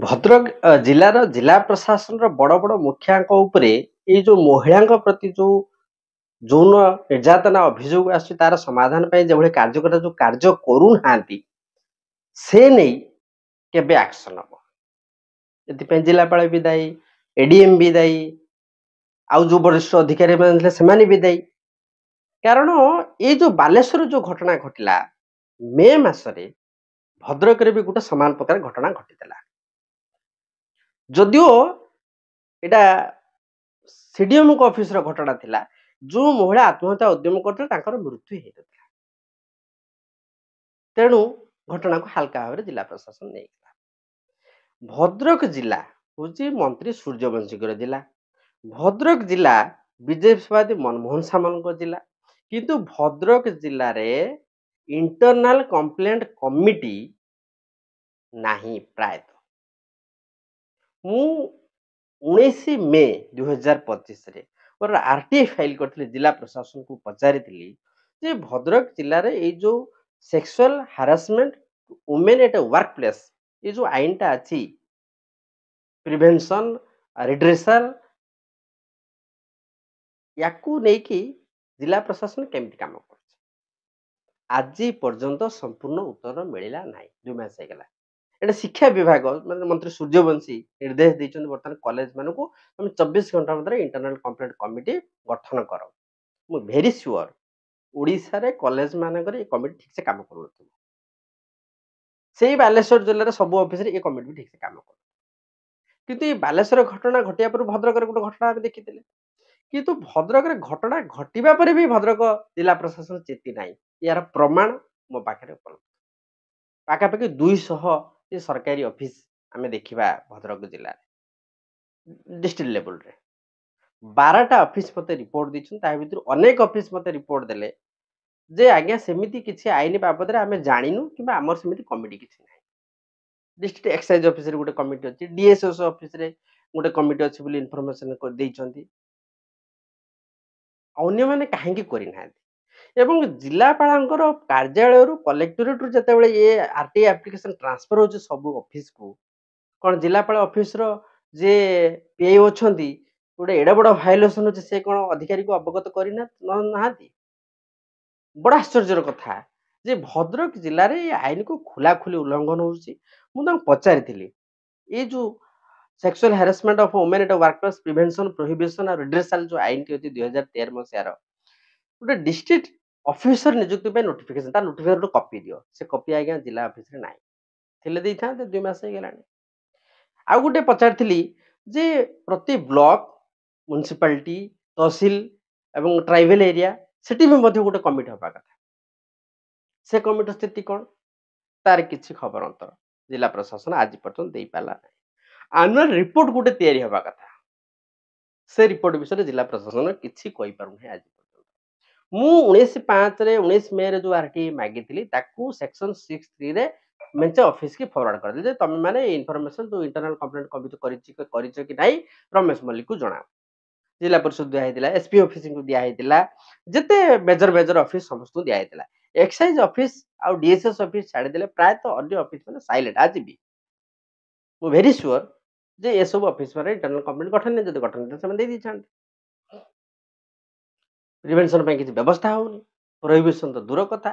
ଭଦ୍ରକ ଜିଲ୍ଲାର ଜିଲ୍ଲା ପ୍ରଶାସନର ବଡ ବଡ ମୁଖିଆଙ୍କ ଉପରେ ଏଇ ଯୋଉ ମହିଳାଙ୍କ ପ୍ରତି ଯୋଉ ଯୌନ ନିର୍ଯାତନା ଅଭିଯୋଗ ଆସୁଛି ତାର ସମାଧାନ ପାଇଁ ଯେଭଳି କାର୍ଯ୍ୟକର୍ତ୍ତା ଯୋଉ କାର୍ଯ୍ୟ କରୁନାହାନ୍ତି ସେ ନେଇ କେବେ ଆକ୍ସନ ହବ? ଏଥିପାଇଁ ଜିଲ୍ଲାପାଳ ବି ଦାୟୀ, ଏଡିଏମ୍ ବି ଦାୟୀ, ଆଉ ଯୋଉ ବରିଷ୍ଠ ଅଧିକାରୀ ମାନେ ଥିଲେ ସେମାନେ ବି ଦାୟୀ। କାରଣ ଏଇ ଯୋଉ ବାଲେଶ୍ୱର ଯୋଉ ଘଟଣା ଘଟିଲା ମେ ମାସରେ ଭଦ୍ରକରେ ବି ଗୋଟେ ସମାନ ପ୍ରକାର ଘଟଣା ଘଟିଥିଲା। ଯଦିଓ ଏଇଟା ସିଡିଏମଙ୍କ ଅଫିସର ଘଟଣା ଥିଲା, ଯୋଉ ମହିଳା ଆତ୍ମହତ୍ୟା ଉଦ୍ୟମ କରିଥିଲେ ତାଙ୍କର ମୃତ୍ୟୁ ହେଇନଥିଲା। ତେଣୁ ଘଟଣାକୁ ହାଲକା ଭାବରେ ଜିଲ୍ଲା ପ୍ରଶାସନ ନେଇଥିଲା। ଭଦ୍ରକ ଜିଲ୍ଲା ହଉଛି ମନ୍ତ୍ରୀ ସୂର୍ଯ୍ୟବଂଶୀଙ୍କର ଜିଲ୍ଲା। ଭଦ୍ରକ ଜିଲ୍ଲା ବିଜେପି ସଭାପତି ମନମୋହନ ସାମଲଙ୍କ ଜିଲ୍ଲା। କିନ୍ତୁ ଭଦ୍ରକ ଜିଲ୍ଲାରେ ଇଣ୍ଟରନାଲ କମ୍ପ୍ଲେଣ୍ଟ କମିଟି ନାହିଁ ପ୍ରାୟତଃ। ମୁଁ 19 ମେ 2025 ମୋର ଆରଟିଆଇ ଫାଇଲ କରିଥିଲି ଜିଲ୍ଲା ପ୍ରଶାସନକୁ ପଚାରିଥିଲି ଯେ ଭଦ୍ରକ ଜିଲ୍ଲାରେ ଏଇ ଯୋଉ sexual harassment women at work place ଏ ଯୋଉ ଆଇନଟା ଅଛି ପ୍ରିଭେନ୍ସନ ରିଡ୍ରେସାଲ ୟାକୁ ନେଇକି ଜିଲ୍ଲା ପ୍ରଶାସନ କେମିତି କାମ କରୁଛି ଆଜି ପର୍ଯ୍ୟନ୍ତ ସମ୍ପୂର୍ଣ୍ଣ ଉତ୍ତର ମିଳିଲା ନାହିଁ। 2 ମାସ ହେଇଗଲା। ଏଟା ଶିକ୍ଷା ବିଭାଗ ମାନେ ମନ୍ତ୍ରୀ ସୂର୍ଯ୍ୟବଂଶୀ ନିର୍ଦ୍ଦେଶ ଦେଇଛନ୍ତି ବର୍ତ୍ତମାନ କଲେଜ ମାନଙ୍କୁ ତମେ 24 ଘଣ୍ଟା ମଧ୍ୟରେ ଇଣ୍ଟରନାଲ କମ୍ପ୍ଲେଣ୍ଟ କମିଟି ଗଠନ କର। ମୁଁ ଭେରି ସିଓର ଓଡ଼ିଶାରେ କଲେଜ ମାନଙ୍କରେ ଏ କମିଟି ଠିକ ସେ କାମ କରୁନଥିବ। ସେଇ ବାଲେଶ୍ୱର ଜିଲ୍ଲାରେ ସବୁ ଅଫିସରେ ଏ କମିଟି ଠିକ ସେ କାମ କରୁ। କିନ୍ତୁ ଏ ବାଲେଶ୍ୱର ଘଟଣା ଘଟିବା ପରେ ଭଦ୍ରକରେ ଗୋଟେ ଘଟଣା ଆମେ ଦେଖିଥିଲେ। କିନ୍ତୁ ଭଦ୍ରକରେ ଘଟଣା ଘଟିବା ପରେ ବି ଭଦ୍ରକ ଜିଲ୍ଲା ପ୍ରଶାସନ ଚେତି ନାହିଁ। ଏହାର ପ୍ରମାଣ ମୋ ପାଖରେ ଉପଲବ୍ଧ। ପାଖାପାଖି 200 ସରକାରୀ ଅଫିସ ଆମେ ଦେଖିବା ଭଦ୍ରକ ଜିଲ୍ଲାରେ ଡିଷ୍ଟ୍ରିକ୍ଟ ଲେଭେଲରେ 12ଟା ଅଫିସ ମତେ ରିପୋର୍ଟ ଦେଇଛନ୍ତି। ତା ଭିତରୁ ଅନେକ ଅଫିସ ମତେ ରିପୋର୍ଟ ଦେଲେ ଯେ ଆଜ୍ଞା ସେମିତି କିଛି ଆଇନ ବାବଦରେ ଆମେ ଜାଣିନୁ କିମ୍ବା ଆମର ସେମିତି କମିଟି କିଛି ନାହିଁ। ଡିଷ୍ଟ୍ରିକ୍ଟ ଏକ୍ସାଇଜ ଅଫିସରେ ଗୋଟେ କମିଟି ଅଛି, ଡିଏସ୍ଏସ୍ ଅଫିସରେ ଗୋଟେ କମିଟି ଅଛି ବୋଲି ଇନଫର୍ମେସନ ଦେଇଛନ୍ତି। ଅନ୍ୟମାନେ କାହିଁକି କରିନାହାନ୍ତି? ଏବଂ ଜିଲ୍ଲାପାଳଙ୍କର କାର୍ଯ୍ୟାଳୟରୁ କଲେକ୍ଟୋରେଟରୁ ଯେତେବେଳେ ଏ ଆରଟିଆଇ ଆପ୍ଲିକେସନ ଟ୍ରାନ୍ସଫର ହଉଛି ସବୁ ଅଫିସକୁ କଣ ଜିଲ୍ଲାପାଳ ଅଫିସର ଯେ ପିଆଇ ଅଛନ୍ତି ଗୋଟେ ଏଡେ ବଡ ଭାଇଲେସନ ହଉଛି ସେ କଣ ଅଧିକାରୀକୁ ଅବଗତ କରିନାହାନ୍ତି? ବଡ ଆଶ୍ଚର୍ଯ୍ୟର କଥା ଯେ ଭଦ୍ରକ ଜିଲ୍ଲାରେ ଏ ଆଇନକୁ ଖୋଲାଖୋଲି ଉଲ୍ଲଂଘନ ହଉଛି। ମୁଁ ତାଙ୍କୁ ପଚାରିଥିଲି ଏଇ ଯୋଉ sexual harassment of women at work place prevention prohibition ଆଉ ରିଡ୍ରେସାଲ ଯୋଉ ଆଇନଟି ଅଛି 2013 ମସିହାର ଗୋଟେ ଡିଷ୍ଟ୍ରିକ୍ଟ ଅଫିସର ନିଯୁକ୍ତି ପାଇଁ ନୋଟିଫିକେସନ ତା ନୋଟିଫିକେସନ କପି ଦିଅ। ସେ କପି ଆଜ୍ଞା ଜିଲ୍ଲା ଅଫିସରେ ନାହିଁ। ଥିଲେ ଦେଇଥାନ୍ତେ 2 ମାସ ହେଇଗଲାଣି। ଆଉ ଗୋଟେ ପଚାରିଥିଲି ଯେ ପ୍ରତି ବ୍ଲକ ମ୍ୟୁନିସିପାଲିଟି ତହସିଲ ଏବଂ ଟ୍ରାଇବାଲ ଏରିଆ ସେଠି ବି ମଧ୍ୟ ଗୋଟେ କମିଟି ହବା କଥା। ସେ କମିଟିର ସ୍ଥିତି କଣ ତାର କିଛି ଖବର ଅନ୍ତର ଜିଲ୍ଲା ପ୍ରଶାସନ ଆଜି ପର୍ଯ୍ୟନ୍ତ ଦେଇପାରିଲା ନାହିଁ। ଆନୁଆଲ ରିପୋର୍ଟ ଗୋଟେ ତିଆରି ହେବା କଥା ସେ ରିପୋର୍ଟ ବିଷୟରେ ଜିଲ୍ଲା ପ୍ରଶାସନ କିଛି କହିପାରୁନାହିଁ ଆଜି ପର୍ଯ୍ୟନ୍ତ। ମୁଁ 19 ମେରେ ଯୋଉ ଆରଟିଆଇ ମାଗିଥିଲି ତାକୁ ସେକ୍ସନ 63 ରେ ମେଞ୍ଚେ ଅଫିସ କି ଫରୱାର୍ଡ କରିଦେଲି ଯେ ତମେ ମାନେ ଇନଫର୍ମେସନ ଯୋଉ ଇଣ୍ଟରନାଲ କମ୍ପ୍ଲେଣ୍ଟ କମିଟି କରିଛ କି ନାହିଁ ରମେଶ ମଲ୍ଲିକକୁ ଜଣାଅ। ଜିଲ୍ଲା ପରିଷଦ ଦିଆ ହେଇଥିଲା, ଏସପି ଅଫିସଙ୍କୁ ଦିଆ ହେଇଥିଲା, ଯେତେ ମେଜର ଅଫିସ ସମସ୍ତଙ୍କୁ ଦିଆ ହେଇଥିଲା। ଏକ୍ସାଇଜ ଅଫିସ ଆଉ ଡିଏସ୍ଏସ୍ ଅଫିସ ଛାଡ଼ିଦେଲେ ପ୍ରାୟତଃ ଅନ୍ୟ ଅଫିସ ମାନେ ସାଇଲେଣ୍ଟ ଆଜି ବି। ମୁଁ ଭେରି ସିଓର ଯେ ଏସବୁ ଅଫିସ ମାନେ ଇଣ୍ଟରନାଲ କମ୍ପ୍ଲେଣ୍ଟ ଗଠନ ଯଦି ଗଠନ ସେମାନେ ଦେଇ ଦେଇଥାନ୍ତେ। ପ୍ରିଭେନ୍ସନ ପାଇଁ କିଛି ବ୍ୟବସ୍ଥା ହଉନି, ପ୍ରୋହିବିସନ ତ ଦୂର କଥା,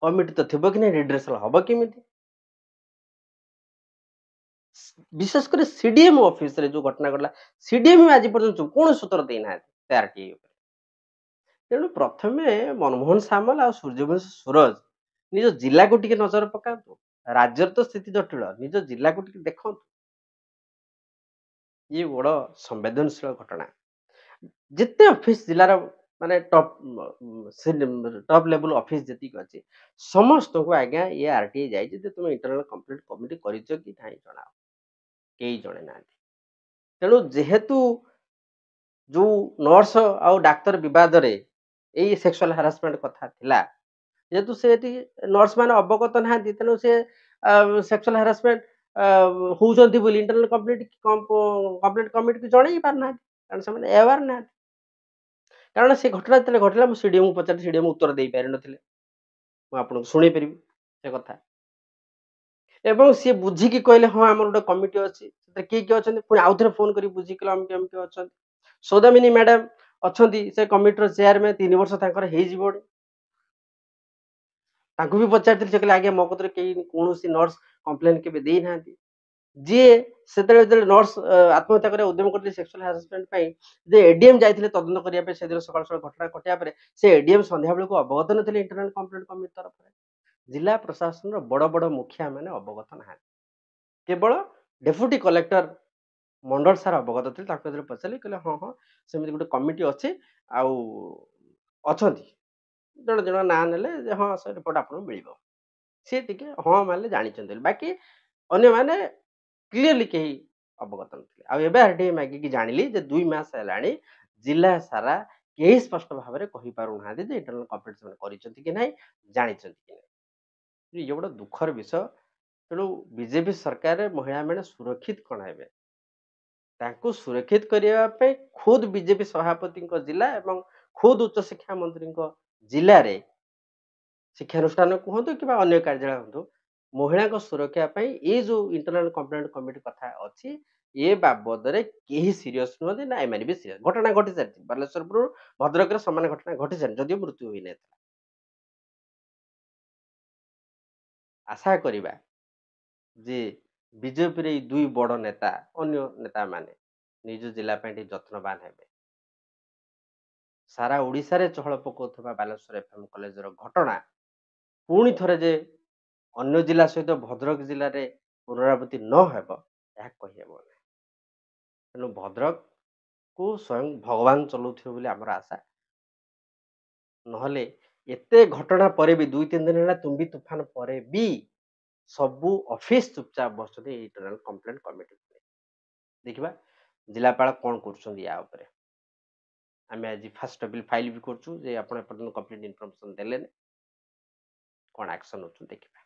କମିଟି ତ ଥିବ କି ନାହିଁ, ରିଡ୍ରେସାଲ ହବ କେମିତି? ବିଶେଷ କରି ସିଡିଏମ ଅଫିସରେ ଯୋଉ ଘଟଣା ଘଟିଲା ସିଡିଏମ ଆଜି ପର୍ଯ୍ୟନ୍ତ କୌଣସି ଉତ୍ତର ଦେଇନାହାନ୍ତି ସେ ଆରଟିଆଇ ଉପରେ। ତେଣୁ ପ୍ରଥମେ ମନମୋହନ ସାମଲ ଆଉ ସୂର୍ଯ୍ୟବଂଶୀ ସୁରଜ ନିଜ ଜିଲ୍ଲାକୁ ଟିକେ ନଜର ପକାନ୍ତୁ। ରାଜ୍ୟର ତ ସ୍ଥିତି ଜଟିଳ, ନିଜ ଜିଲ୍ଲାକୁ ଟିକେ ଦେଖନ୍ତୁ। ଇଏ ବଡ ସମ୍ବେଦନଶୀଳ ଘଟଣା। ଯେତେ ଅଫିସ ଜିଲ୍ଲାର ମାନେ ଟପ୍ ଲେବୁଲ ଅଫିସ ଯେତିକି ଅଛି ସମସ୍ତଙ୍କୁ ଆଜ୍ଞା ଏ ଆରଟିଆଇ ଯାଇଛି ଯେ ତୁମେ ଇଣ୍ଟରନାଲ କମ୍ପ୍ଲେଣ୍ଟ କମିଟି କରିଛ କି ନାହିଁ ଜଣାଅ। କେହି ଜଣେ ନାହାନ୍ତି। ତେଣୁ ଯେହେତୁ ଯୋଉ ନର୍ସ ଆଉ ଡାକ୍ତର ବିବାଦରେ ଏଇ ସେକ୍ସୁଆଲ ହାରାସମେଣ୍ଟ କଥା ଥିଲା, ଯେହେତୁ ସେଠି ନର୍ସ ମାନେ ଅବଗତ ନାହାନ୍ତି ତେଣୁ ସେ ସେକ୍ସୁଆଲ ହାରାସମେଣ୍ଟ ହଉଛନ୍ତି ବୋଲି ଇଣ୍ଟରନାଲ କମ୍ପ୍ଲେଣ୍ଟ କମିଟିକୁ ଜଣେଇ ପାରୁନାହାନ୍ତି କାରଣ ସେମାନେ ଏୱାର ନାହାନ୍ତି। କାରଣ ସେ ଘଟଣା ଯେତେବେଳେ ଘଟିଲା ମୁଁ ସିଡିଏମକୁ ପଚାରି ସିଡିଏମ ଉତ୍ତର ଦେଇପାରିନଥିଲେ। ମୁଁ ଆପଣଙ୍କୁ ଶୁଣେଇ ପାରିବି ସେ କଥା। ଏବଂ ସିଏ ବୁଝିକି କହିଲେ ହଁ ଆମର ଗୋଟେ କମିଟି ଅଛି ସେଥିରେ କିଏ ଅଛନ୍ତି ପୁଣି ଆଉଥରେ ଫୋନ କରି ବୁଝିକି କହିଲେ ଅମକି ଅମକି ଅଛନ୍ତି। ସୌଦାମିନୀ ମ୍ୟାଡାମ ଅଛନ୍ତି ସେ କମିଟିର ଚେୟାରମ୍ୟାନ 3 ବର୍ଷ ତାଙ୍କର ହେଇଯିବଣି। ତାଙ୍କୁ ବି ପଚାରିଥିଲି ସେ କହିଲେ ଆଜ୍ଞା ମୋ କତିରେ କେହି କୌଣସି ନର୍ସ କମ୍ପ୍ଲେନ କେବେ ଦେଇନାହାନ୍ତି। ଯିଏ ସେତେବେଳେ ଯେତେବେଳେ ନର୍ସ ଆତ୍ମହତ୍ୟା କରିବା ଉଦ୍ୟମ କରିଥିଲେ ସେକ୍ସୁଆଲ ହାରାସମେଣ୍ଟ ପାଇଁ ଯେ ଏଡିଏମ ଯାଇଥିଲେ ତଦନ୍ତ କରିବା ପାଇଁ ସେଦିନ ସକାଳୁ ସକାଳୁ ଘଟଣା ଘଟିବା ପରେ ସେ ଏଡିଏମ ସନ୍ଧ୍ୟା ବେଳକୁ ଅବଗତ ନଥିଲେ ଇଣ୍ଟରନାଲ କମ୍ପ୍ଲେଣ୍ଟ କମିଟି ତରଫରେ। ଜିଲ୍ଲା ପ୍ରଶାସନର ବଡ ବଡ ମୁଖିଆ ମାନେ ଅବଗତ ନାହାନ୍ତି। କେବଳ ଡେପୁଟି କଲେକ୍ଟର ମଣ୍ଡଳ ସାର୍ ଅବଗତ ଥିଲେ ତାଙ୍କୁ ଯେତେବେଳେ ପଚାରିଲେ କହିଲେ ହଁ ହଁ ସେମିତି ଗୋଟେ କମିଟି ଅଛି ଆଉ ଅଛନ୍ତି ଜଣେ ଜଣ ନାଁ ନେଲେ ଯେ ହଁ ସେ ରିପୋର୍ଟ ଆପଣଙ୍କୁ ମିଳିବ। ସିଏ ଟିକେ ହଁ ମାରିଲେ ଜାଣିଛନ୍ତି ବୋଲି। ବାକି ଅନ୍ୟମାନେ କ୍ଲିୟରଲି କେହି ଅବଗତ ନଥିଲେ। ଆଉ ଏବେ ଆରଟିଆଇ ମାଗିକି ଜାଣିଲି ଯେ 2 ମାସ ହେଲାଣି ଜିଲ୍ଲା ସାରା କେହି ସ୍ପଷ୍ଟ ଭାବରେ କହିପାରୁନାହାନ୍ତି ଯେ ଇଣ୍ଟରନାଲ କମ୍ପ୍ଲେଣ୍ଟ ସେମାନେ କରିଛନ୍ତି କି ନାହିଁ ଜାଣିଛନ୍ତି କି ନାହିଁ। ଇଏ ଗୋଟେ ଦୁଃଖର ବିଷୟ। ତେଣୁ ବିଜେପି ସରକାରରେ ମହିଳାମାନେ ସୁରକ୍ଷିତ କଣ ହେବେ? ତାଙ୍କୁ ସୁରକ୍ଷିତ କରିବା ପାଇଁ ଖୁଦ ବିଜେପି ସଭାପତିଙ୍କ ଜିଲ୍ଲା ଏବଂ ଖୁଦ ଉଚ୍ଚଶିକ୍ଷା ମନ୍ତ୍ରୀଙ୍କ ଜିଲ୍ଲାରେ ଶିକ୍ଷାନୁଷ୍ଠାନ କୁହନ୍ତୁ କିମ୍ବା ଅନ୍ୟ କାର୍ଯ୍ୟାଳୟ ହୁଅନ୍ତୁ ମହିଳାଙ୍କ ସୁରକ୍ଷା ପାଇଁ ଏଇ ଯୋଉ ଇଣ୍ଟରନାଲ କମ୍ପ୍ଲେଣ୍ଟ କମିଟି କଥା ଅଛି ଏ ବାବଦରେ କେହି ସିରିୟସ ନୁହନ୍ତି ନା ଏମାନେ ବି ସିରିୟସ। ଘଟଣା ଘଟି ସାରିଛି ବାଲେଶ୍ୱରପୁର ଭଦ୍ରକରେ ସମାନ ଘଟଣା ଘଟି ସାରିଛି ଯଦିଓ ମୃତ୍ୟୁ ହୋଇନଥିଲା। ଆଶା କରିବା ଯେ ବିଜେପିର ଏଇ ଦୁଇ ବଡ ନେତା ଅନ୍ୟ ନେତା ମାନେ ନିଜ ଜିଲ୍ଲା ପାଇଁ ଟିକେ ଯତ୍ନବାନ ହେବେ। ସାରା ଓଡିଶାରେ ଚହଳ ପକାଉଥିବା ବାଲେଶ୍ୱର ଏଫଏମ୍ କଲେଜର ଘଟଣା ପୁଣି ଥରେ ଯେ ଅନ୍ୟ ଜିଲ୍ଲା ସହିତ ଭଦ୍ରକ ଜିଲ୍ଲାରେ ପୁନରାବୃତ୍ତି ନ ହେବ ଏହା କହିହେବ ନାହିଁ। ତେଣୁ ଭଦ୍ରକକୁ ସ୍ୱୟଂ ଭଗବାନ ଚଲାଉଥିବେ ବୋଲି ଆମର ଆଶା। ନହେଲେ ଏତେ ଘଟଣା ପରେ ବି 2-3 ଦିନ ହେଲା ତୁମ୍ବି ତୁଫାନ ପରେ ବି ସବୁ ଅଫିସ ଚୁପଚାପ ବସୁଛନ୍ତି ଇଣ୍ଟରନାଲ କମ୍ପ୍ଲେଣ୍ଟ କମିଟି। ଦେଖିବା ଜିଲ୍ଲାପାଳ କଣ କରୁଛନ୍ତି ୟା ଉପରେ। ଆମେ ଆଜି ଫାଷ୍ଟ ବିଲ୍ ଫାଇଲ ବି କରୁଛୁ ଯେ ଆପଣ ଏପର୍ଯ୍ୟନ୍ତ କମ୍ପ୍ଲିଟ ଇନଫର୍ମେସନ ଦେଲେନି। କଣ ଆକ୍ସନ ନଉଛନ୍ତି ଦେଖିବା।